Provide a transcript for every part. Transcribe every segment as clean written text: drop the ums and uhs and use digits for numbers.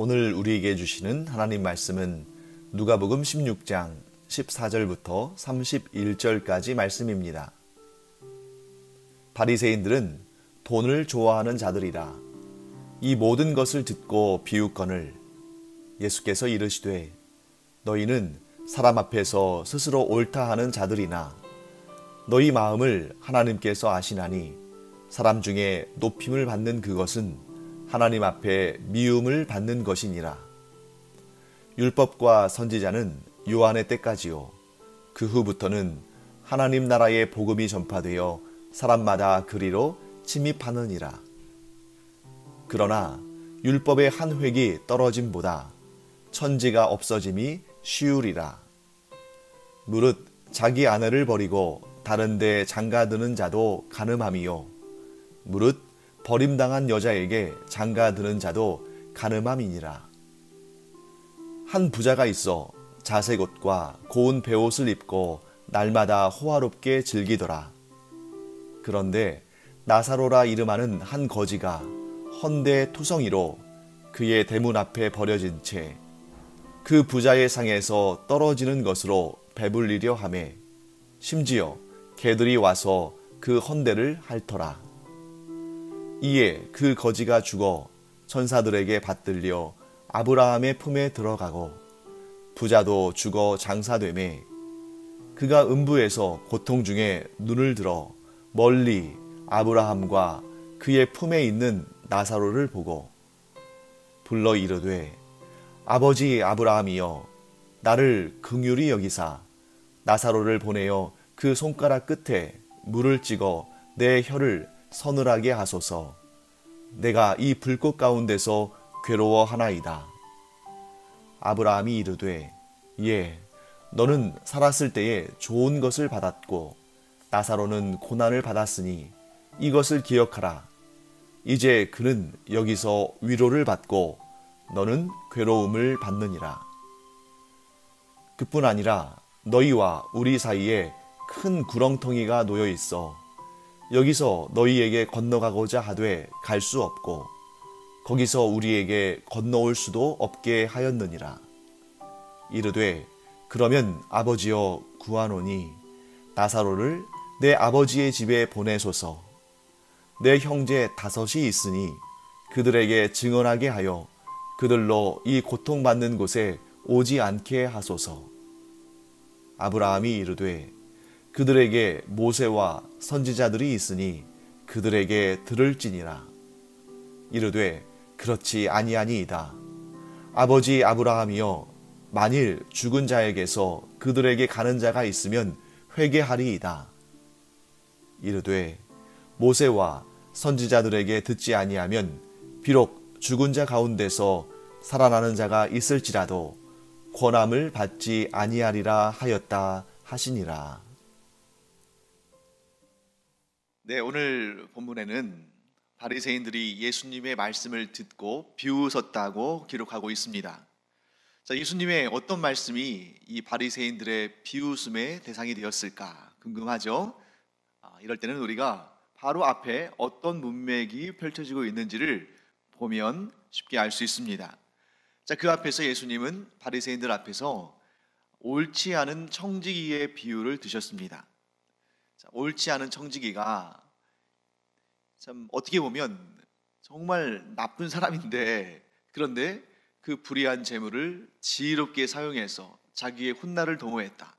오늘 우리에게 주시는 하나님 말씀은 누가복음 16장 14절부터 31절까지 말씀입니다. 바리새인들은 돈을 좋아하는 자들이라. 이 모든 것을 듣고 비웃거늘 예수께서 이르시되 너희는 사람 앞에서 스스로 옳다 하는 자들이나 너희 마음을 하나님께서 아시나니 사람 중에 높임을 받는 그것은 하나님 앞에 미움을 받는 것이니라. 율법과 선지자는 요한의 때까지요 그 후부터는 하나님 나라의 복음이 전파되어 사람마다 그리로 침입하느니라. 그러나 율법의 한 획이 떨어짐보다 천지가 없어짐이 쉬우리라. 무릇 자기 아내를 버리고 다른 데 장가드는 자도 간음함이요 무릇 버림당한 여자에게 장가드는 자도 간음함이니라. 한 부자가 있어 자색 옷과 고운 베옷을 입고 날마다 호화롭게 즐기더라. 그런데 나사로라 이름하는 한 거지가 헌데 투성이로 그의 대문 앞에 버려진 채 그 부자의 상에서 떨어지는 것으로 배불리려 하매 심지어 개들이 와서 그 헌데를 핥더라. 이에 그 거지가 죽어 천사들에게 받들려 아브라함의 품에 들어가고 부자도 죽어 장사되매 그가 음부에서 고통 중에 눈을 들어 멀리 아브라함과 그의 품에 있는 나사로를 보고 불러 이르되 아버지 아브라함이여 나를 긍휼히 여기사 나사로를 보내어 그 손가락 끝에 물을 찍어 내 혀를 서늘하게 하소서. 내가 이 불꽃 가운데서 괴로워하나이다. 아브라함이 이르되 예 너는 살았을 때에 좋은 것을 받았고 나사로는 고난을 받았으니 이것을 기억하라. 이제 그는 여기서 위로를 받고 너는 괴로움을 받느니라. 그뿐 아니라 너희와 우리 사이에 큰 구렁텅이가 놓여 있어 여기서 너희에게 건너가고자 하되 갈 수 없고 거기서 우리에게 건너올 수도 없게 하였느니라. 이르되 그러면 아버지여 구하노니 나사로를 내 아버지의 집에 보내소서. 내 형제 5이 있으니 그들에게 증언하게 하여 그들로 이 고통받는 곳에 오지 않게 하소서. 아브라함이 이르되 그들에게 모세와 선지자들이 있으니 그들에게 들을지니라. 이르되 그렇지 아니하니이다. 아버지 아브라함이여 만일 죽은 자에게서 그들에게 가는 자가 있으면 회개하리이다. 이르되 모세와 선지자들에게 듣지 아니하면 비록 죽은 자 가운데서 살아나는 자가 있을지라도 권함을 받지 아니하리라 하였다 하시니라. 네, 오늘 본문에는 바리새인들이 예수님의 말씀을 듣고 비웃었다고 기록하고 있습니다. 자, 예수님의 어떤 말씀이 이 바리새인들의 비웃음의 대상이 되었을까 궁금하죠? 이럴 때는 우리가 바로 앞에 어떤 문맥이 펼쳐지고 있는지를 보면 쉽게 알 수 있습니다. 자, 그 앞에서 예수님은 바리새인들 앞에서 옳지 않은 청지기의 비유를 드셨습니다. 자, 옳지 않은 청지기가 참 어떻게 보면 정말 나쁜 사람인데 그런데 그 불의한 재물을 지혜롭게 사용해서 자기의 훗날을 도모했다.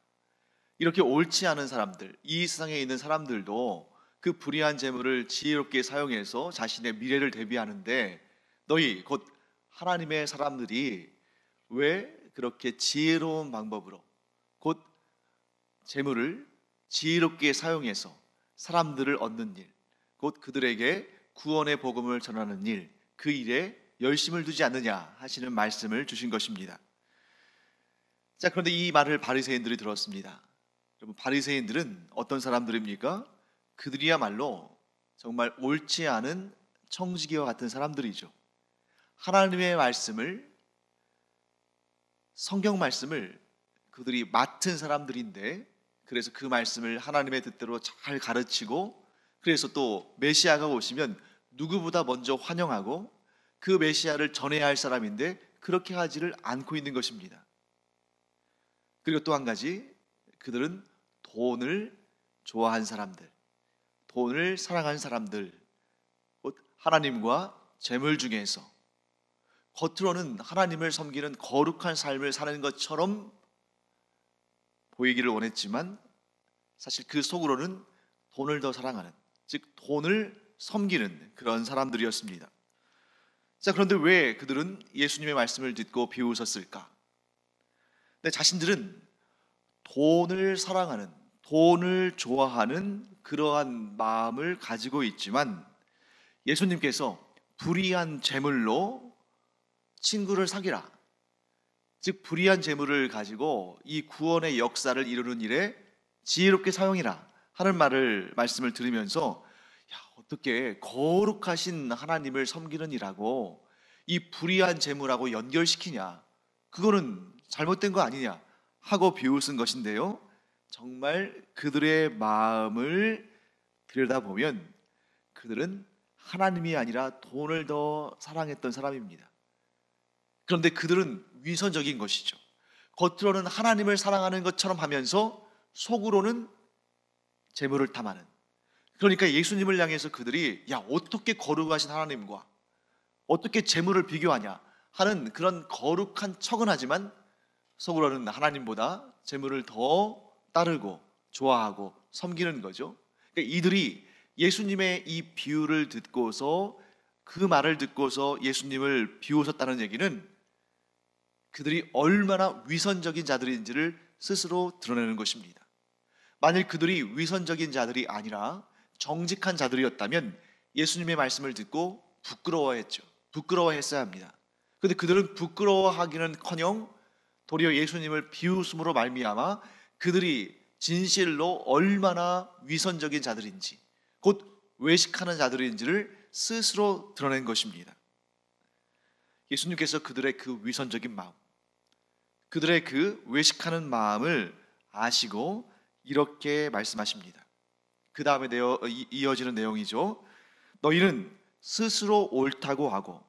이렇게 옳지 않은 사람들, 이 세상에 있는 사람들도 그 불의한 재물을 지혜롭게 사용해서 자신의 미래를 대비하는데 너희 곧 하나님의 사람들이 왜 그렇게 지혜로운 방법으로 곧 재물을 지혜롭게 사용해서 사람들을 얻는 일, 곧 그들에게 구원의 복음을 전하는 일, 그 일에 열심을 두지 않느냐 하시는 말씀을 주신 것입니다. 자, 그런데 이 말을 바리새인들이 들었습니다. 여러분, 바리새인들은 어떤 사람들입니까? 그들이야말로 정말 옳지 않은 청지기와 같은 사람들이죠. 하나님의 말씀을, 성경 말씀을 그들이 맡은 사람들인데 그래서 그 말씀을 하나님의 뜻대로 잘 가르치고 그래서 또 메시아가 오시면 누구보다 먼저 환영하고 그 메시아를 전해야 할 사람인데 그렇게 하지를 않고 있는 것입니다. 그리고 또 한 가지, 그들은 돈을 좋아한 사람들, 돈을 사랑한 사람들, 곧 하나님과 재물 중에서 겉으로는 하나님을 섬기는 거룩한 삶을 사는 것처럼 보이기를 원했지만 사실 그 속으로는 돈을 더 사랑하는, 즉 돈을 섬기는 그런 사람들이었습니다. 자, 그런데 왜 그들은 예수님의 말씀을 듣고 비웃었을까? 네, 자신들은 돈을 사랑하는, 돈을 좋아하는 그러한 마음을 가지고 있지만 예수님께서 불의한 재물로 친구를 사귀라, 즉 불의한 재물을 가지고 이 구원의 역사를 이루는 일에 지혜롭게 사용이라 하는 말씀을 들으면서, 야, 어떻게 거룩하신 하나님을 섬기는 일하고 이 불의한 재물하고 연결시키냐, 그거는 잘못된 거 아니냐 하고 비웃은 것인데요, 정말 그들의 마음을 들여다보면 그들은 하나님이 아니라 돈을 더 사랑했던 사람입니다. 그런데 그들은 위선적인 것이죠. 겉으로는 하나님을 사랑하는 것처럼 하면서 속으로는 재물을 탐하는, 그러니까 예수님을 향해서 그들이 야, 어떻게 거룩하신 하나님과 어떻게 재물을 비교하냐 하는 그런 거룩한 척은 하지만 속으로는 하나님보다 재물을 더 따르고 좋아하고 섬기는 거죠. 그러니까 이들이 예수님의 이 비유를 듣고서, 그 말을 듣고서 예수님을 비웃었다는 얘기는 그들이 얼마나 위선적인 자들인지를 스스로 드러내는 것입니다. 만일 그들이 위선적인 자들이 아니라 정직한 자들이었다면 예수님의 말씀을 듣고 부끄러워했어야 합니다. 그런데 그들은 부끄러워하기는커녕 도리어 예수님을 비웃음으로 말미암아 그들이 진실로 얼마나 위선적인 자들인지, 곧 외식하는 자들인지를 스스로 드러낸 것입니다. 예수님께서 그들의 그 위선적인 마음, 그들의 그 외식하는 마음을 아시고 이렇게 말씀하십니다. 그 다음에 이어지는 내용이죠. 너희는 스스로 옳다고 하고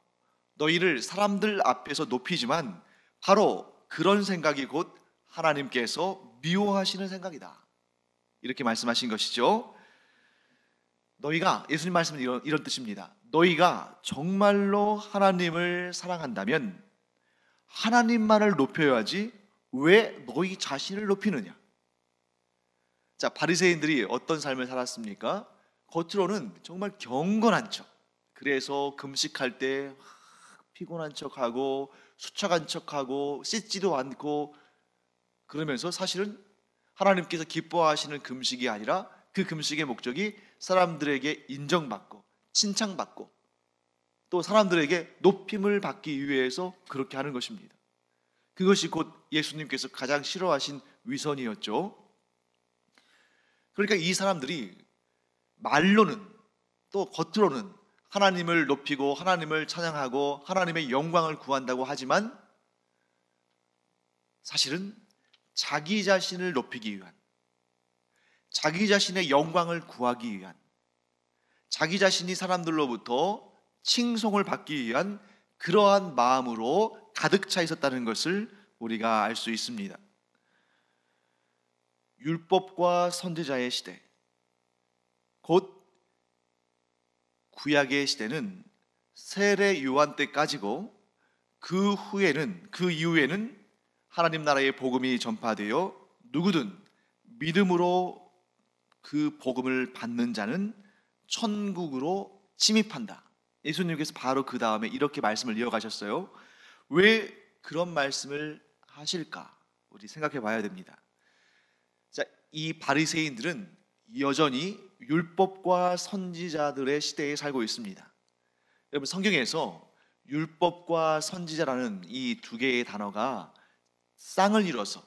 너희를 사람들 앞에서 높이지만 바로 그런 생각이 곧 하나님께서 미워하시는 생각이다, 이렇게 말씀하신 것이죠. 너희가, 예수님 말씀은 이런 뜻입니다. 너희가 정말로 하나님을 사랑한다면 하나님만을 높여야지 왜 너희 자신을 높이느냐. 자, 바리새인들이 어떤 삶을 살았습니까? 겉으로는 정말 경건한 척, 그래서 금식할 때 피곤한 척하고 수척한 척하고 씻지도 않고, 그러면서 사실은 하나님께서 기뻐하시는 금식이 아니라 그 금식의 목적이 사람들에게 인정받고 칭찬받고 또 사람들에게 높임을 받기 위해서 그렇게 하는 것입니다. 그것이 곧 예수님께서 가장 싫어하신 위선이었죠. 그러니까 이 사람들이 말로는 또 겉으로는 하나님을 높이고 하나님을 찬양하고 하나님의 영광을 구한다고 하지만 사실은 자기 자신을 높이기 위한, 자기 자신의 영광을 구하기 위한, 자기 자신이 사람들로부터 칭송을 받기 위한 그러한 마음으로 가득 차 있었다는 것을 우리가 알 수 있습니다. 율법과 선지자의 시대, 곧 구약의 시대는 세례 요한 때까지고 그 이후에는 하나님 나라의 복음이 전파되어 누구든 믿음으로 그 복음을 받는 자는 천국으로 침입한다. 예수님께서 바로 그 다음에 이렇게 말씀을 이어가셨어요. 왜 그런 말씀을 하실까? 우리 생각해 봐야 됩니다. 자, 이 바리새인들은 여전히 율법과 선지자들의 시대에 살고 있습니다. 여러분, 성경에서 율법과 선지자라는 이 두 개의 단어가 쌍을 이뤄서,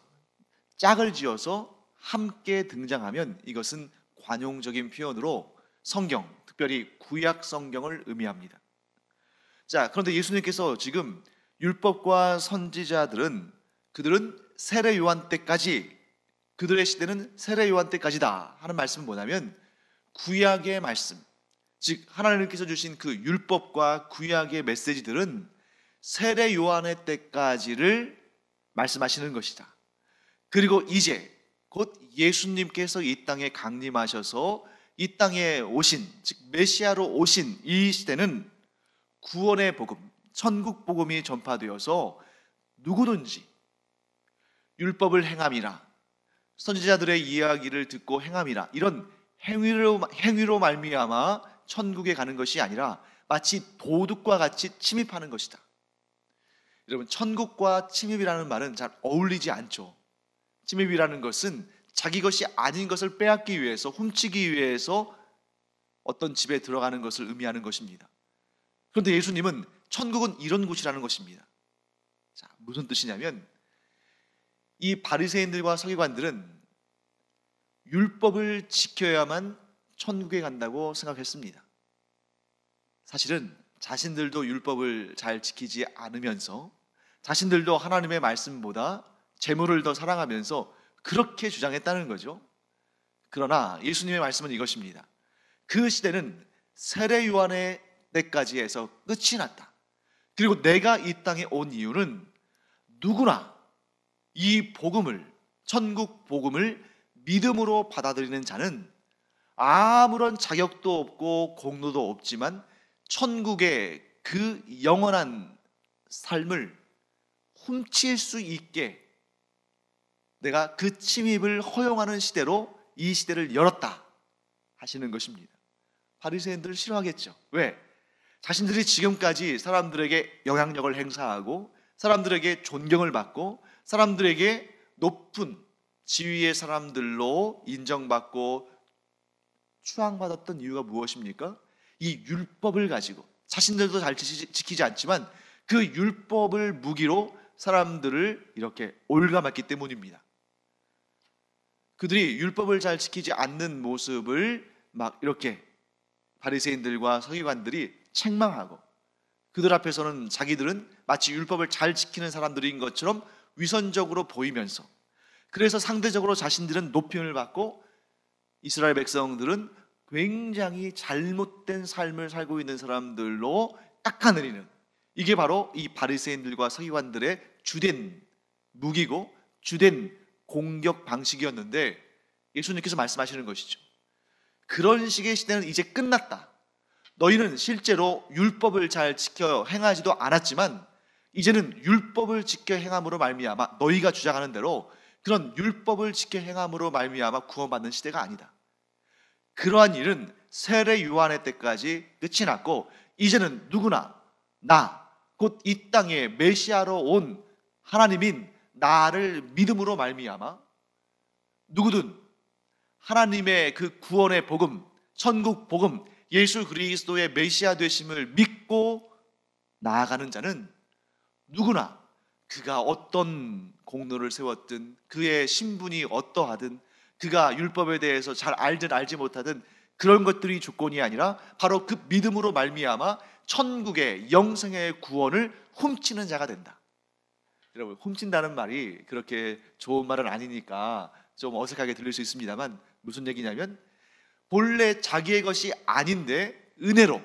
짝을 지어서 함께 등장하면 이것은 관용적인 표현으로 성경, 특별히 구약 성경을 의미합니다. 자, 그런데 예수님께서 지금 율법과 선지자들은 그들은 세례 요한 때까지, 그들의 시대는 세례 요한 때까지다 하는 말씀은 뭐냐면 구약의 말씀, 즉 하나님께서 주신 그 율법과 구약의 메시지들은 세례 요한의 때까지를 말씀하시는 것이다. 그리고 이제 곧 예수님께서 이 땅에 강림하셔서 이 땅에 오신, 즉 메시아로 오신 이 시대는 구원의 복음, 천국 복음이 전파되어서 누구든지 율법을 행함이라, 선지자들의 이야기를 듣고 행함이라, 이런 행위로 말미암아 천국에 가는 것이 아니라 마치 도둑과 같이 침입하는 것이다. 여러분, 천국과 침입이라는 말은 잘 어울리지 않죠. 침입이라는 것은 자기 것이 아닌 것을 빼앗기 위해서, 훔치기 위해서 어떤 집에 들어가는 것을 의미하는 것입니다. 그런데 예수님은 천국은 이런 곳이라는 것입니다. 자, 무슨 뜻이냐면, 이 바리새인들과 서기관들은 율법을 지켜야만 천국에 간다고 생각했습니다. 사실은 자신들도 율법을 잘 지키지 않으면서, 자신들도 하나님의 말씀보다 재물을 더 사랑하면서 그렇게 주장했다는 거죠. 그러나 예수님의 말씀은 이것입니다. 그 시대는 세례 요한의 때까지 해서 끝이 났다. 그리고 내가 이 땅에 온 이유는 누구나 이 복음을, 천국 복음을 믿음으로 받아들이는 자는 아무런 자격도 없고 공로도 없지만 천국의 그 영원한 삶을 훔칠 수 있게 내가 그 침입을 허용하는 시대로 이 시대를 열었다 하시는 것입니다. 바리새인들을 싫어하겠죠. 왜? 자신들이 지금까지 사람들에게 영향력을 행사하고 사람들에게 존경을 받고 사람들에게 높은 지위의 사람들로 인정받고 추앙받았던 이유가 무엇입니까? 이 율법을 가지고, 자신들도 잘 지키지 않지만 그 율법을 무기로 사람들을 이렇게 올가맸기 때문입니다. 그들이 율법을 잘 지키지 않는 모습을 막 이렇게 바리새인들과 서기관들이 책망하고, 그들 앞에서는 자기들은 마치 율법을 잘 지키는 사람들인 것처럼 위선적으로 보이면서, 그래서 상대적으로 자신들은 높임을 받고 이스라엘 백성들은 굉장히 잘못된 삶을 살고 있는 사람들로 깎아내리는, 이게 바로 이 바리새인들과 서기관들의 주된 무기고 주된 공격 방식이었는데, 예수님께서 말씀하시는 것이죠. 그런 식의 시대는 이제 끝났다. 너희는 실제로 율법을 잘 지켜 행하지도 않았지만 이제는 율법을 지켜 행함으로 말미암아, 너희가 주장하는 대로 그런 율법을 지켜 행함으로 말미암아 구원받는 시대가 아니다. 그러한 일은 세례 요한의 때까지 끝이 났고 이제는 누구나 나, 곧 이 땅에 메시아로 온 하나님인 나를 믿음으로 말미암아 누구든 하나님의 그 구원의 복음, 천국 복음, 예수 그리스도의 메시아 되심을 믿고 나아가는 자는 누구나 그가 어떤 공로를 세웠든, 그의 신분이 어떠하든, 그가 율법에 대해서 잘 알든 알지 못하든 그런 것들이 조건이 아니라 바로 그 믿음으로 말미암아 천국의 영생의 구원을 훔치는 자가 된다. 여러분, 훔친다는 말이 그렇게 좋은 말은 아니니까 좀 어색하게 들릴 수 있습니다만, 무슨 얘기냐면 본래 자기의 것이 아닌데 은혜로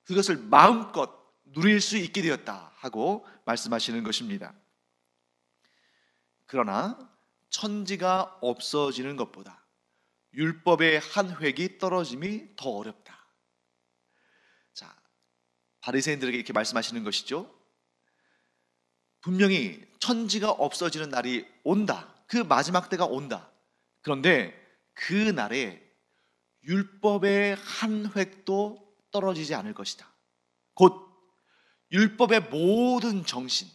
그것을 마음껏 누릴 수 있게 되었다 하고 말씀하시는 것입니다. 그러나 천지가 없어지는 것보다 율법의 한 획이 떨어짐이 더 어렵다. 자, 바리새인들에게 이렇게 말씀하시는 것이죠. 분명히 천지가 없어지는 날이 온다. 그 마지막 때가 온다. 그런데 그 날에 율법의 한 획도 떨어지지 않을 것이다. 곧 율법의 모든 정신,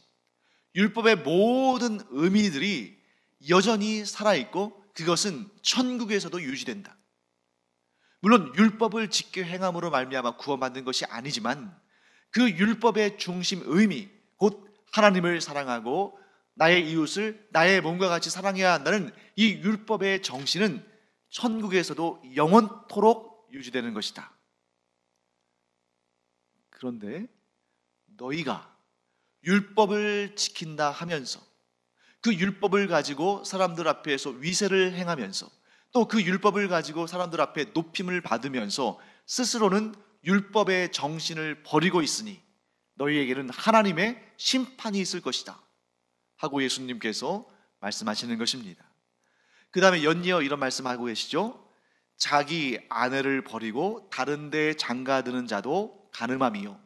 율법의 모든 의미들이 여전히 살아있고 그것은 천국에서도 유지된다. 물론 율법을 지켜 행함으로 말미암아 구원받는 것이 아니지만 그 율법의 중심 의미, 곧 하나님을 사랑하고 나의 이웃을 나의 몸과 같이 사랑해야 한다는 이 율법의 정신은 천국에서도 영원토록 유지되는 것이다. 그런데 너희가 율법을 지킨다 하면서 그 율법을 가지고 사람들 앞에서 위세를 행하면서 또 그 율법을 가지고 사람들 앞에 높임을 받으면서 스스로는 율법의 정신을 버리고 있으니 너희에게는 하나님의 심판이 있을 것이다 하고 예수님께서 말씀하시는 것입니다. 그 다음에 연이어 이런 말씀하고 계시죠. 자기 아내를 버리고 다른 데 장가드는 자도 간음함이요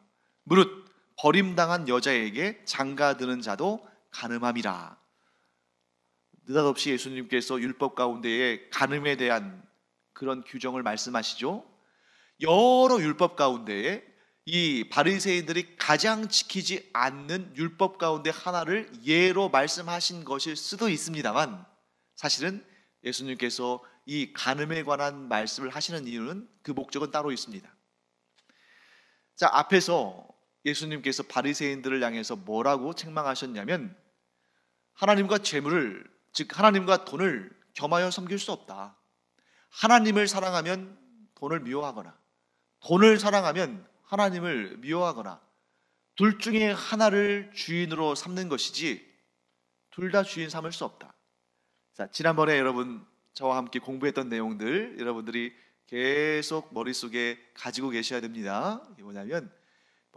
무릇 버림당한 여자에게 장가드는 자도 간음함이라. 느닷없이 예수님께서 율법 가운데에 간음에 대한 그런 규정을 말씀하시죠. 여러 율법 가운데에 이 바리새인들이 가장 지키지 않는 율법 가운데 하나를 예로 말씀하신 것일 수도 있습니다만, 사실은 예수님께서 이 간음에 관한 말씀을 하시는 이유는, 그 목적은 따로 있습니다. 자, 앞에서 예수님께서 바리새인들을 향해서 뭐라고 책망하셨냐면, 하나님과 재물을, 즉 하나님과 돈을 겸하여 섬길 수 없다. 하나님을 사랑하면 돈을 미워하거나 돈을 사랑하면 하나님을 미워하거나 둘 중에 하나를 주인으로 삼는 것이지 둘 다 주인 삼을 수 없다. 자, 지난번에 여러분 저와 함께 공부했던 내용들 여러분들이 계속 머릿속에 가지고 계셔야 됩니다. 이게 뭐냐면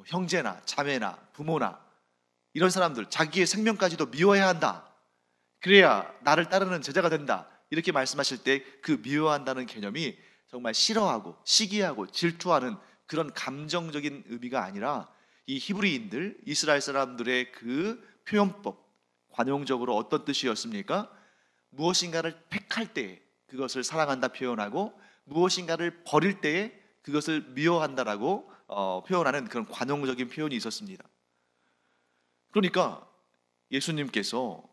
형제나 자매나 부모나 이런 사람들 자기의 생명까지도 미워해야 한다. 그래야 나를 따르는 제자가 된다. 이렇게 말씀하실 때 그 미워한다는 개념이 정말 싫어하고 시기하고 질투하는 그런 감정적인 의미가 아니라, 이 히브리인들 이스라엘 사람들의 그 표현법, 관용적으로 어떤 뜻이었습니까? 무엇인가를 택할 때 그것을 사랑한다 표현하고 무엇인가를 버릴 때에 그것을 미워한다라고 표현하는 그런 관용적인 표현이 있었습니다. 그러니까 예수님께서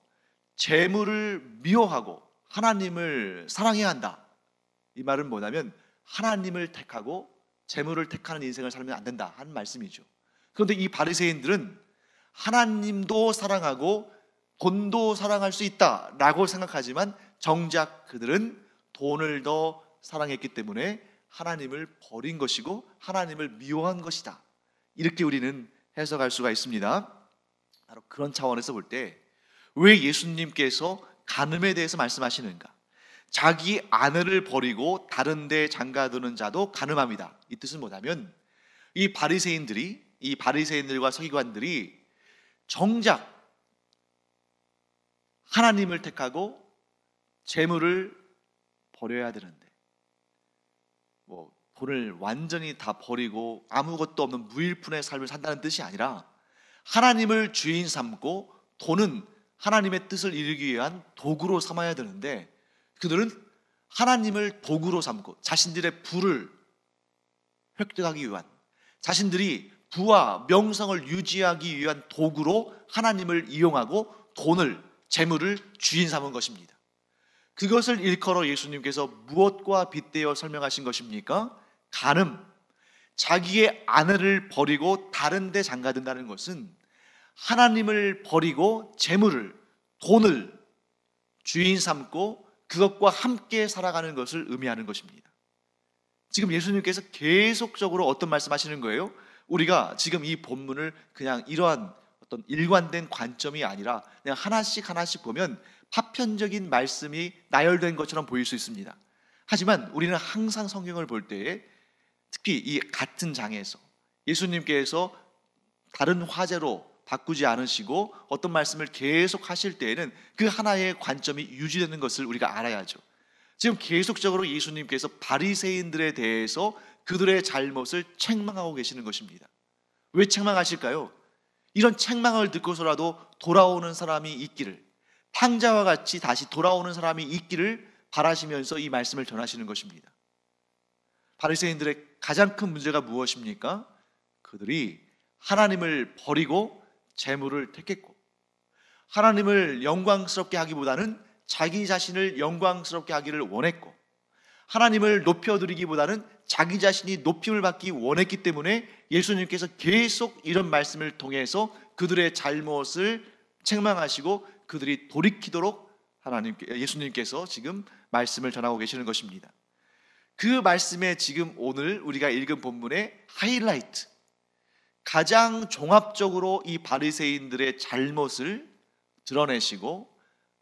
재물을 미워하고 하나님을 사랑해야 한다, 이 말은 뭐냐면 하나님을 택하고 재물을 택하는 인생을 살면 안 된다 하는 말씀이죠. 그런데 이 바리새인들은 하나님도 사랑하고 돈도 사랑할 수 있다라고 생각하지만 정작 그들은 돈을 더 사랑했기 때문에 하나님을 버린 것이고 하나님을 미워한 것이다, 이렇게 우리는 해석할 수가 있습니다. 바로 그런 차원에서 볼 때 왜 예수님께서 간음에 대해서 말씀하시는가? 자기 아내를 버리고 다른 데 장가드는 자도 간음합니다. 이 뜻은 뭐냐면 이 바리새인들과 서기관들이 정작 하나님을 택하고 재물을 버려야 되는데, 돈을 완전히 다 버리고 아무것도 없는 무일푼의 삶을 산다는 뜻이 아니라 하나님을 주인 삼고 돈은 하나님의 뜻을 이루기 위한 도구로 삼아야 되는데, 그들은 하나님을 도구로 삼고 자신들의 부를 획득하기 위한, 자신들이 부와 명성을 유지하기 위한 도구로 하나님을 이용하고 돈을, 재물을 주인 삼은 것입니다. 그것을 일컬어 예수님께서 무엇과 빗대어 설명하신 것입니까? 간음. 자기의 아내를 버리고 다른 데 장가든다는 것은 하나님을 버리고 재물을, 돈을 주인 삼고 그것과 함께 살아가는 것을 의미하는 것입니다. 지금 예수님께서 계속적으로 어떤 말씀하시는 거예요? 우리가 지금 이 본문을 그냥 이러한 어떤 일관된 관점이 아니라 그냥 하나씩 하나씩 보면 파편적인 말씀이 나열된 것처럼 보일 수 있습니다. 하지만 우리는 항상 성경을 볼 때에 특히 이 같은 장에서 예수님께서 다른 화제로 바꾸지 않으시고 어떤 말씀을 계속 하실 때에는 그 하나의 관점이 유지되는 것을 우리가 알아야죠. 지금 계속적으로 예수님께서 바리새인들에 대해서 그들의 잘못을 책망하고 계시는 것입니다. 왜 책망하실까요? 이런 책망을 듣고서라도 돌아오는 사람이 있기를, 탕자와 같이 다시 돌아오는 사람이 있기를 바라시면서 이 말씀을 전하시는 것입니다. 바리새인들의 가장 큰 문제가 무엇입니까? 그들이 하나님을 버리고 재물을 택했고, 하나님을 영광스럽게 하기보다는 자기 자신을 영광스럽게 하기를 원했고, 하나님을 높여드리기보다는 자기 자신이 높임을 받기 원했기 때문에 예수님께서 계속 이런 말씀을 통해서 그들의 잘못을 책망하시고 그들이 돌이키도록 예수님께서 지금 말씀을 전하고 계시는 것입니다. 그 말씀에 지금 오늘 우리가 읽은 본문의 하이라이트, 가장 종합적으로 이 바리새인들의 잘못을 드러내시고,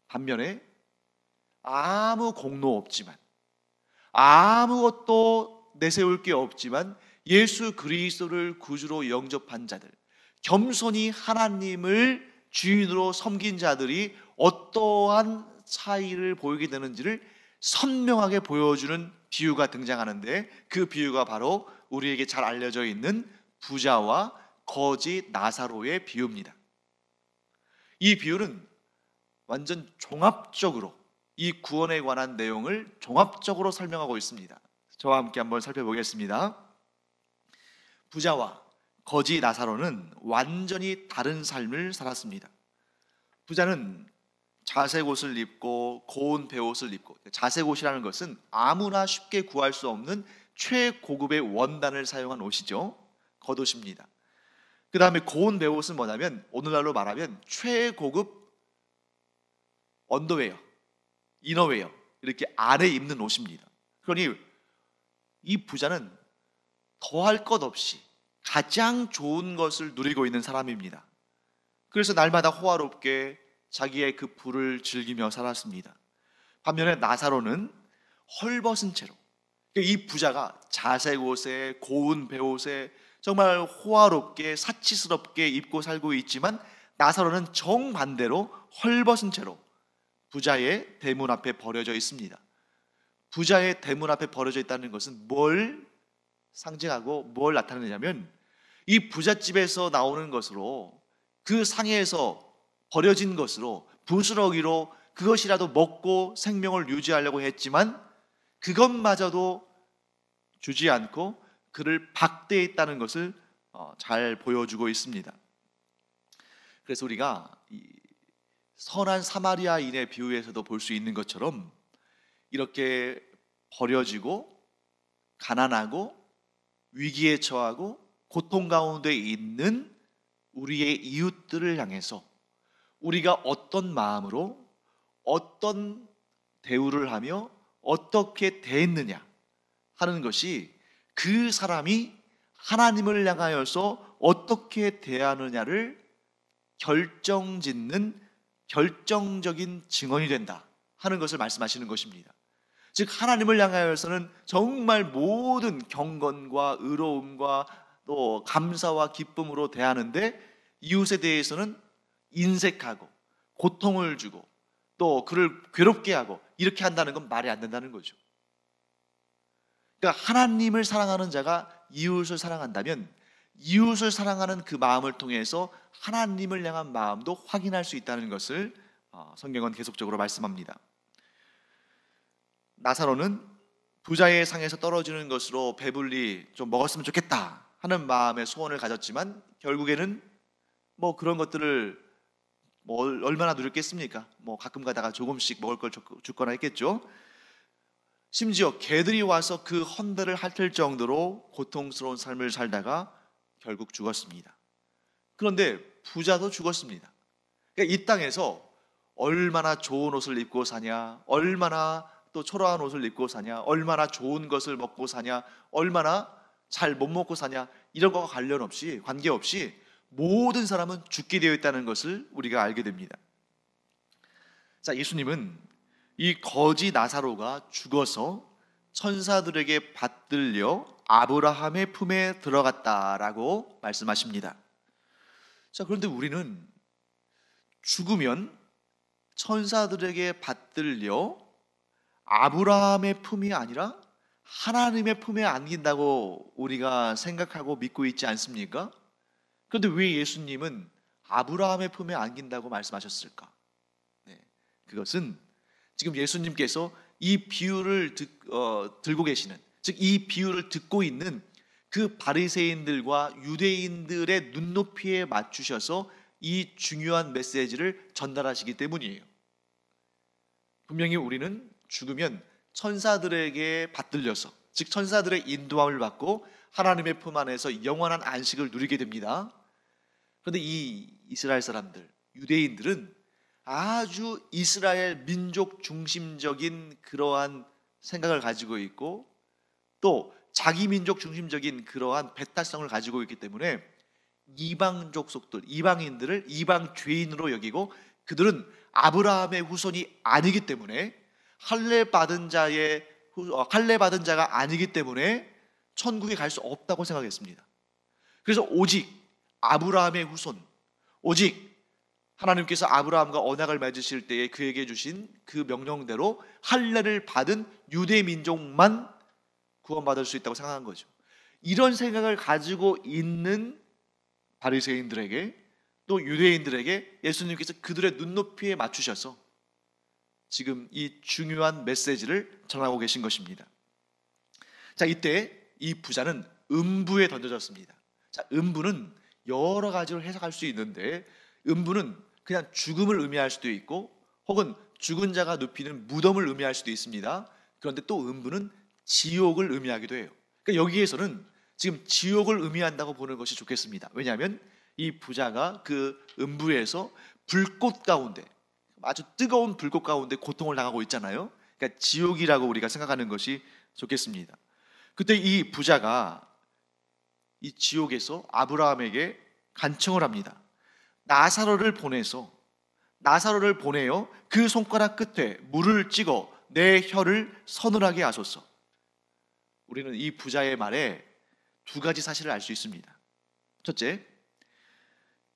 반면에 아무 공로 없지만, 아무것도 내세울 게 없지만 예수 그리스도를 구주로 영접한 자들, 겸손히 하나님을 주인으로 섬긴 자들이 어떠한 차이를 보이게 되는지를 선명하게 보여주는 비유가 등장하는데, 그 비유가 바로 우리에게 잘 알려져 있는 부자와 거지 나사로의 비유입니다. 이 비유는 완전 종합적으로 이 구원에 관한 내용을 종합적으로 설명하고 있습니다. 저와 함께 한번 살펴보겠습니다. 부자와 거지 나사로는 완전히 다른 삶을 살았습니다. 부자는 자색 옷을 입고 고운 베옷을 입고, 자색 옷이라는 것은 아무나 쉽게 구할 수 없는 최고급의 원단을 사용한 옷이죠. 겉옷입니다. 그 다음에 고운 베옷은 뭐냐면 오늘날로 말하면 최고급 언더웨어, 이너웨어, 이렇게 안에 입는 옷입니다. 그러니 이 부자는 더할 것 없이 가장 좋은 것을 누리고 있는 사람입니다. 그래서 날마다 호화롭게 자기의 그 부를 즐기며 살았습니다. 반면에 나사로는 헐벗은 채로, 이 부자가 자색 옷에 고운 베옷에 정말 호화롭게 사치스럽게 입고 살고 있지만, 나사로는 정반대로 헐벗은 채로 부자의 대문 앞에 버려져 있습니다. 부자의 대문 앞에 버려져 있다는 것은 뭘 상징하고 뭘 나타내냐면, 이 부잣집에서 나오는 것으로, 그 상해에서 버려진 것으로, 부스러기로 그것이라도 먹고 생명을 유지하려고 했지만 그것마저도 주지 않고 그를 박대했다는 것을 잘 보여주고 있습니다. 그래서 우리가 이 선한 사마리아인의 비유에서도 볼 수 있는 것처럼, 이렇게 버려지고 가난하고 위기에 처하고 고통 가운데 있는 우리의 이웃들을 향해서 우리가 어떤 마음으로 어떤 대우를 하며 어떻게 대했느냐 하는 것이 그 사람이 하나님을 향하여서 어떻게 대하느냐를 결정짓는 결정적인 증언이 된다 하는 것을 말씀하시는 것입니다. 즉, 하나님을 향하여서는 정말 모든 경건과 의로움과 또 감사와 기쁨으로 대하는데, 이웃에 대해서는 인색하고 고통을 주고 또 그를 괴롭게 하고 이렇게 한다는 건 말이 안 된다는 거죠. 그러니까 하나님을 사랑하는 자가 이웃을 사랑한다면, 이웃을 사랑하는 그 마음을 통해서 하나님을 향한 마음도 확인할 수 있다는 것을 성경은 계속적으로 말씀합니다. 나사로는 부자의 상에서 떨어지는 것으로 배불리 좀 먹었으면 좋겠다 하는 마음의 소원을 가졌지만, 결국에는 뭐 그런 것들을 얼마나 누렸겠습니까? 가끔 가다가 조금씩 먹을 걸 줍거나 했겠죠. 심지어 개들이 와서 그 헌배를 핥을 정도로 고통스러운 삶을 살다가 결국 죽었습니다. 그런데 부자도 죽었습니다. 그러니까 이 땅에서 얼마나 좋은 옷을 입고 사냐, 얼마나 또 초라한 옷을 입고 사냐, 얼마나 좋은 것을 먹고 사냐, 얼마나 잘 못 먹고 사냐, 이런 거와 관계없이 모든 사람은 죽게 되어 있다는 것을 우리가 알게 됩니다. 자, 예수님은 이 거지 나사로가 죽어서 천사들에게 받들려 아브라함의 품에 들어갔다라고 말씀하십니다. 자, 그런데 우리는 죽으면 천사들에게 받들려 아브라함의 품이 아니라 하나님의 품에 안긴다고 우리가 생각하고 믿고 있지 않습니까? 그런데 왜 예수님은 아브라함의 품에 안긴다고 말씀하셨을까? 그것은 지금 예수님께서 이 비유를 들고 계시는, 즉 이 비유를 듣고 있는 그 바리새인들과 유대인들의 눈높이에 맞추셔서 이 중요한 메시지를 전달하시기 때문이에요. 분명히 우리는 죽으면 천사들에게 받들려서, 즉 천사들의 인도함을 받고 하나님의 품 안에서 영원한 안식을 누리게 됩니다. 그런데 이 이스라엘 사람들, 유대인들은 아주 이스라엘 민족 중심적인 그러한 생각을 가지고 있고, 또 자기 민족 중심적인 그러한 배타성을 가지고 있기 때문에 이방 족속들, 이방인들을 이방 죄인으로 여기고, 그들은 아브라함의 후손이 아니기 때문에, 할례 받은 자가 아니기 때문에 천국에 갈 수 없다고 생각했습니다. 그래서 오직 아브라함의 후손, 오직 하나님께서 아브라함과 언약을 맺으실 때에 그에게 주신 그 명령대로 할례를 받은 유대 민족만 구원받을 수 있다고 생각한 거죠. 이런 생각을 가지고 있는 바리새인들에게, 또 유대인들에게 예수님께서 그들의 눈높이에 맞추셔서 지금 이 중요한 메시지를 전하고 계신 것입니다. 자, 이때 이 부자는 음부에 던져졌습니다. 자, 음부는 여러 가지로 해석할 수 있는데, 음부는 그냥 죽음을 의미할 수도 있고, 혹은 죽은 자가 눕히는 무덤을 의미할 수도 있습니다. 그런데 또 음부는 지옥을 의미하기도 해요. 그러니까 여기에서는 지금 지옥을 의미한다고 보는 것이 좋겠습니다. 왜냐하면 이 부자가 그 음부에서 불꽃 가운데, 아주 뜨거운 불꽃 가운데 고통을 당하고 있잖아요. 그러니까 지옥이라고 우리가 생각하는 것이 좋겠습니다. 그때 이 부자가 이 지옥에서 아브라함에게 간청을 합니다. 나사로를 보내요 그 손가락 끝에 물을 찍어 내 혀를 서늘하게 하소서. 우리는 이 부자의 말에 두 가지 사실을 알 수 있습니다. 첫째,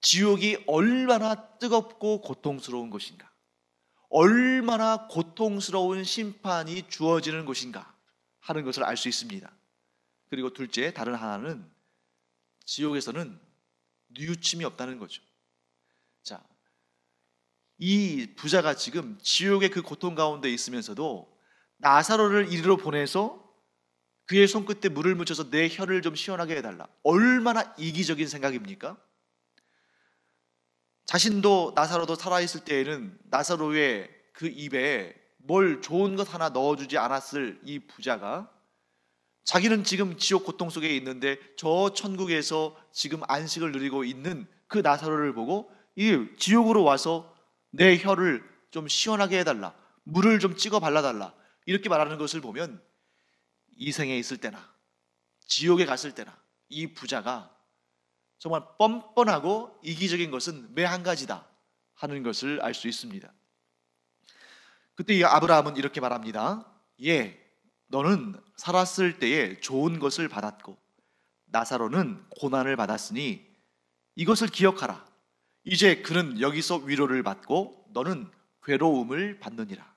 지옥이 얼마나 뜨겁고 고통스러운 것인가, 얼마나 고통스러운 심판이 주어지는 것인가 하는 것을 알 수 있습니다. 그리고 둘째, 다른 하나는 지옥에서는 뉘우침이 없다는 거죠. 자, 이 부자가 지금 지옥의 그 고통 가운데 있으면서도 나사로를 이리로 보내서 그의 손끝에 물을 묻혀서 내 혀를 좀 시원하게 해달라. 얼마나 이기적인 생각입니까? 자신도 나사로도 살아있을 때에는 나사로의 그 입에 뭘 좋은 것 하나 넣어주지 않았을 이 부자가, 자기는 지금 지옥 고통 속에 있는데 저 천국에서 지금 안식을 누리고 있는 그 나사로를 보고 이 지옥으로 와서 내 혀를 좀 시원하게 해달라, 물을 좀 찍어 발라달라, 이렇게 말하는 것을 보면 이 생에 있을 때나 지옥에 갔을 때나 이 부자가 정말 뻔뻔하고 이기적인 것은 매 한 가지다 하는 것을 알 수 있습니다. 그때 이 아브라함은 이렇게 말합니다. 예, 너는 살았을 때에 좋은 것을 받았고 나사로는 고난을 받았으니 이것을 기억하라. 이제 그는 여기서 위로를 받고 너는 괴로움을 받느니라.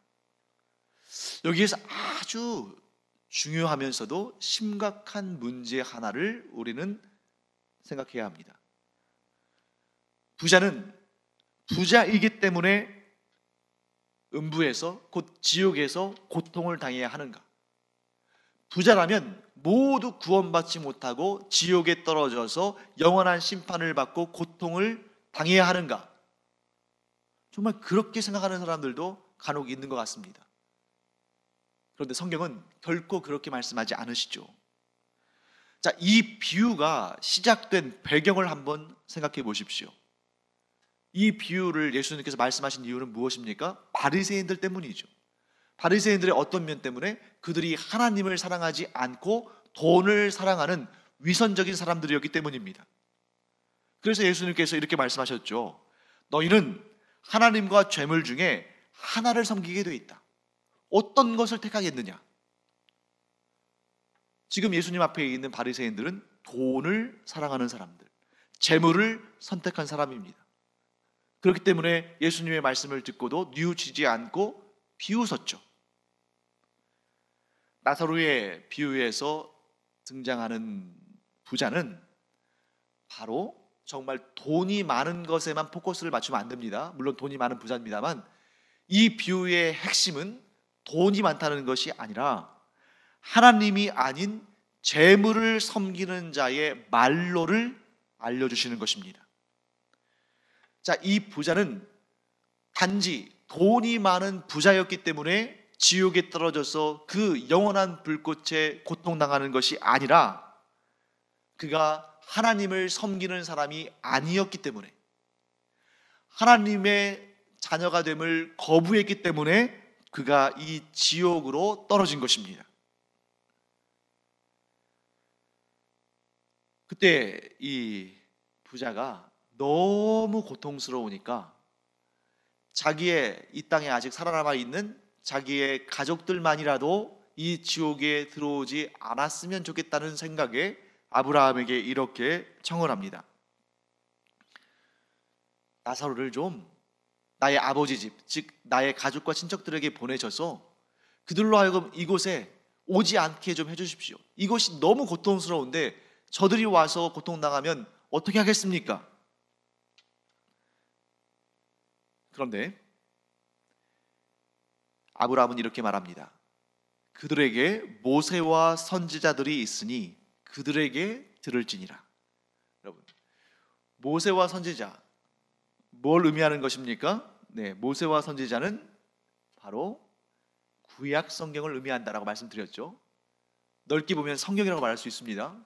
여기에서 아주 중요하면서도 심각한 문제 하나를 우리는 생각해야 합니다. 부자는 부자이기 때문에 음부에서, 곧 지옥에서 고통을 당해야 하는가? 부자라면 모두 구원받지 못하고 지옥에 떨어져서 영원한 심판을 받고 고통을 당해야 하는가? 정말 그렇게 생각하는 사람들도 간혹 있는 것 같습니다. 그런데 성경은 결코 그렇게 말씀하지 않으시죠. 자, 이 비유가 시작된 배경을 한번 생각해 보십시오. 이 비유를 예수님께서 말씀하신 이유는 무엇입니까? 바리새인들 때문이죠. 바리새인들의 어떤 면 때문에? 그들이 하나님을 사랑하지 않고 돈을 사랑하는 위선적인 사람들이었기 때문입니다. 그래서 예수님께서 이렇게 말씀하셨죠. 너희는 하나님과 죄물 중에 하나를 섬기게 돼 있다. 어떤 것을 택하겠느냐? 지금 예수님 앞에 있는 바리새인들은 돈을 사랑하는 사람들, 재물을 선택한 사람입니다. 그렇기 때문에 예수님의 말씀을 듣고도 뉘우치지 않고 비웃었죠. 나사로의 비유에서 등장하는 부자는 바로 정말 돈이 많은 것에만 포커스를 맞추면 안 됩니다. 물론 돈이 많은 부자입니다만, 이 비유의 핵심은 돈이 많다는 것이 아니라 하나님이 아닌 재물을 섬기는 자의 말로를 알려주시는 것입니다. 자, 이 부자는 단지 돈이 많은 부자였기 때문에 지옥에 떨어져서 그 영원한 불꽃에 고통당하는 것이 아니라 그가 하나님을 섬기는 사람이 아니었기 때문에, 하나님의 자녀가 됨을 거부했기 때문에 그가 이 지옥으로 떨어진 것입니다. 그때 이 부자가 너무 고통스러우니까 자기의 이 땅에 아직 살아남아 있는 자기의 가족들만이라도 이 지옥에 들어오지 않았으면 좋겠다는 생각에 아브라함에게 이렇게 청을 합니다. 나사로를 좀 나의 아버지 집, 즉 나의 가족과 친척들에게 보내셔서 그들로 하여금 이곳에 오지 않게 좀 해주십시오. 이것이 너무 고통스러운데 저들이 와서 고통당하면 어떻게 하겠습니까? 그런데 아브라함은 이렇게 말합니다. 그들에게 모세와 선지자들이 있으니 그들에게 들을지니라. 여러분, 모세와 선지자, 뭘 의미하는 것입니까? 네, 모세와 선지자는 바로 구약 성경을 의미한다라고 말씀드렸죠. 넓게 보면 성경이라고 말할 수 있습니다.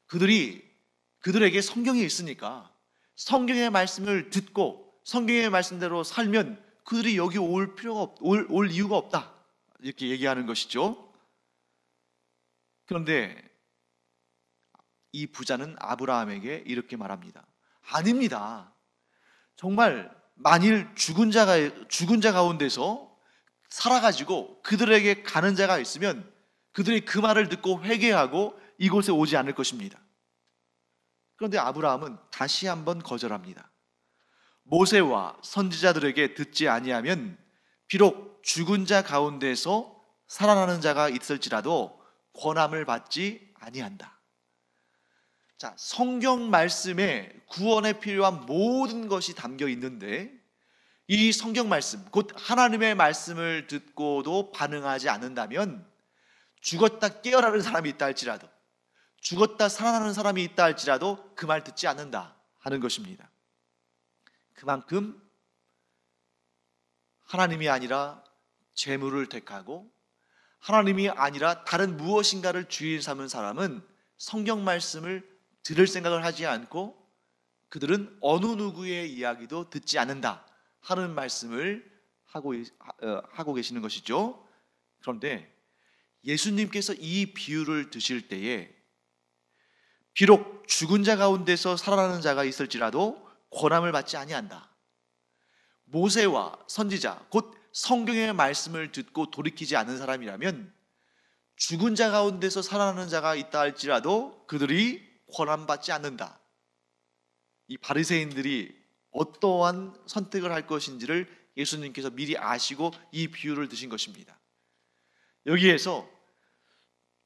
그들에게 성경이 있으니까 성경의 말씀을 듣고 성경의 말씀대로 살면 그들이 여기 올 이유가 없다, 이렇게 얘기하는 것이죠. 그런데 이 부자는 아브라함에게 이렇게 말합니다. 아닙니다. 정말 만일 죽은 자 가운데서 살아가지고 그들에게 가는 자가 있으면 그들이 그 말을 듣고 회개하고 이곳에 오지 않을 것입니다. 그런데 아브라함은 다시 한번 거절합니다. 모세와 선지자들에게 듣지 아니하면 비록 죽은 자 가운데서 살아나는 자가 있을지라도 권함을 받지 아니한다. 자, 성경 말씀에 구원에 필요한 모든 것이 담겨 있는데 이 성경 말씀, 곧 하나님의 말씀을 듣고도 반응하지 않는다면 죽었다 깨어나는 사람이 있다 할지라도, 죽었다 살아나는 사람이 있다 할지라도 그 말 듣지 않는다 하는 것입니다. 그만큼 하나님이 아니라 재물을 택하고 하나님이 아니라 다른 무엇인가를 주인 삼은 사람은 성경 말씀을 들을 생각을 하지 않고 그들은 어느 누구의 이야기도 듣지 않는다 하는 말씀을 하고 계시는 것이죠. 그런데 예수님께서 이 비유를 드실 때에 비록 죽은 자 가운데서 살아나는 자가 있을지라도 권함을 받지 아니한다. 모세와 선지자, 곧 성경의 말씀을 듣고 돌이키지 않는 사람이라면 죽은 자 가운데서 살아나는 자가 있다 할지라도 그들이 권함받지 않는다. 이 바리새인들이 어떠한 선택을 할 것인지를 예수님께서 미리 아시고 이 비유를 드신 것입니다. 여기에서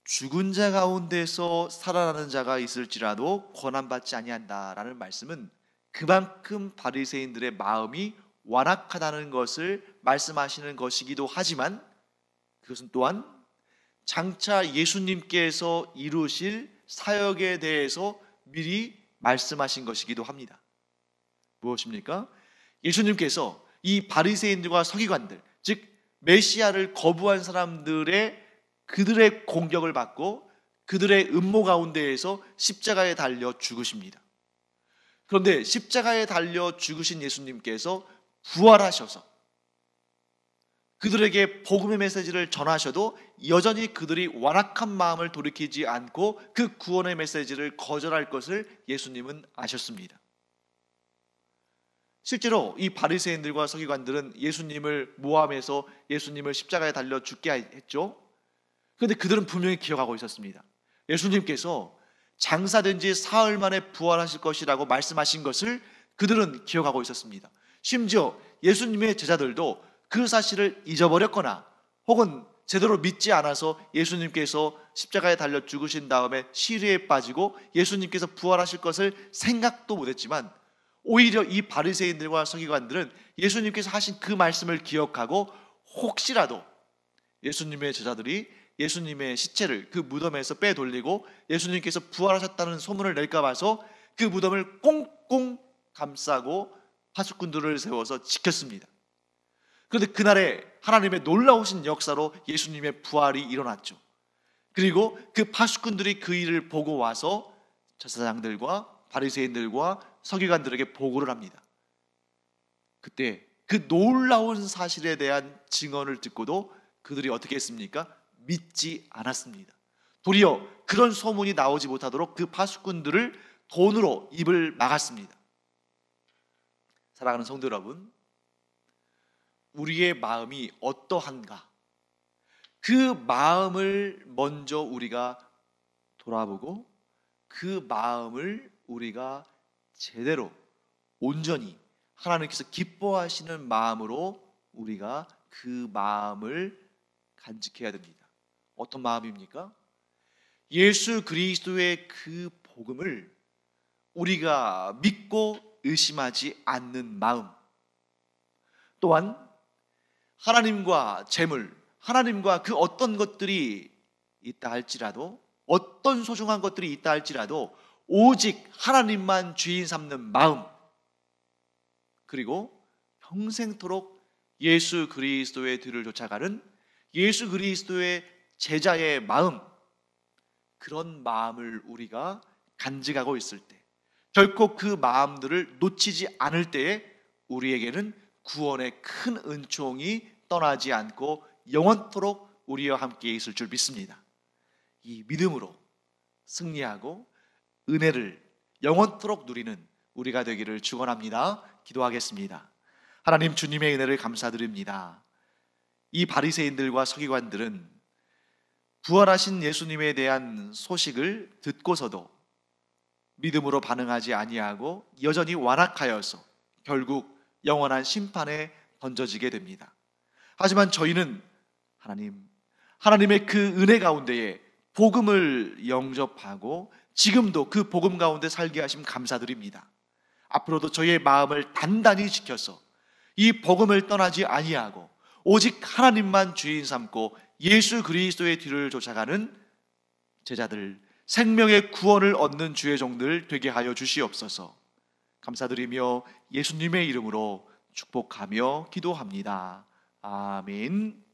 죽은 자 가운데서 살아나는 자가 있을지라도 권함받지 아니한다라는 말씀은 그만큼 바리새인들의 마음이 완악하다는 것을 말씀하시는 것이기도 하지만 그것은 또한 장차 예수님께서 이루실 사역에 대해서 미리 말씀하신 것이기도 합니다. 무엇입니까? 예수님께서 이 바리새인들과 서기관들, 즉 메시아를 거부한 그들의 공격을 받고 그들의 음모 가운데에서 십자가에 달려 죽으십니다. 그런데 십자가에 달려 죽으신 예수님께서 부활하셔서 그들에게 복음의 메시지를 전하셔도 여전히 그들이 완악한 마음을 돌이키지 않고 그 구원의 메시지를 거절할 것을 예수님은 아셨습니다. 실제로 이 바리새인들과 서기관들은 예수님을 모함해서 예수님을 십자가에 달려 죽게 했죠. 그런데 그들은 분명히 기억하고 있었습니다. 예수님께서 장사된 지 사흘 만에 부활하실 것이라고 말씀하신 것을 그들은 기억하고 있었습니다. 심지어 예수님의 제자들도 그 사실을 잊어버렸거나 혹은 제대로 믿지 않아서 예수님께서 십자가에 달려 죽으신 다음에 시리에 빠지고 예수님께서 부활하실 것을 생각도 못했지만 오히려 이 바리새인들과 서기관들은 예수님께서 하신 그 말씀을 기억하고 혹시라도 예수님의 제자들이 예수님의 시체를 그 무덤에서 빼돌리고 예수님께서 부활하셨다는 소문을 낼까 봐서 그 무덤을 꽁꽁 감싸고 파수꾼들을 세워서 지켰습니다. 그런데 그날에 하나님의 놀라우신 역사로 예수님의 부활이 일어났죠. 그리고 그 파수꾼들이 그 일을 보고 와서 제사장들과 바리새인들과 서기관들에게 보고를 합니다. 그때 그 놀라운 사실에 대한 증언을 듣고도 그들이 어떻게 했습니까? 믿지 않았습니다. 도리어 그런 소문이 나오지 못하도록 그 파수꾼들을 돈으로 입을 막았습니다. 사랑하는 성도 여러분, 우리의 마음이 어떠한가? 그 마음을 먼저 우리가 돌아보고 그 마음을 우리가 제대로 온전히 하나님께서 기뻐하시는 마음으로 우리가 그 마음을 간직해야 됩니다. 어떤 마음입니까? 예수 그리스도의 그 복음을 우리가 믿고 의심하지 않는 마음, 또한 하나님과 재물, 하나님과 그 어떤 것들이 있다 할지라도, 어떤 소중한 것들이 있다 할지라도 오직 하나님만 주인 삼는 마음, 그리고 평생토록 예수 그리스도의 뒤를 쫓아가는 예수 그리스도의 제자의 마음, 그런 마음을 우리가 간직하고 있을 때, 결코 그 마음들을 놓치지 않을 때에 우리에게는 구원의 큰 은총이 떠나지 않고 영원토록 우리와 함께 있을 줄 믿습니다. 이 믿음으로 승리하고 은혜를 영원토록 누리는 우리가 되기를 축원합니다. 기도하겠습니다. 하나님, 주님의 은혜를 감사드립니다. 이 바리새인들과 서기관들은 부활하신 예수님에 대한 소식을 듣고서도 믿음으로 반응하지 아니하고 여전히 완악하여서 결국 영원한 심판에 던져지게 됩니다. 하지만 저희는 하나님의 그 은혜 가운데에 복음을 영접하고 지금도 그 복음 가운데 살게 하심 감사드립니다. 앞으로도 저희의 마음을 단단히 지켜서 이 복음을 떠나지 아니하고 오직 하나님만 주인 삼고 예수 그리스도의 뒤를 쫓아가는 제자들, 생명의 구원을 얻는 주의 종들 되게 하여 주시옵소서. 감사드리며 예수님의 이름으로 축복하며 기도합니다. 아멘.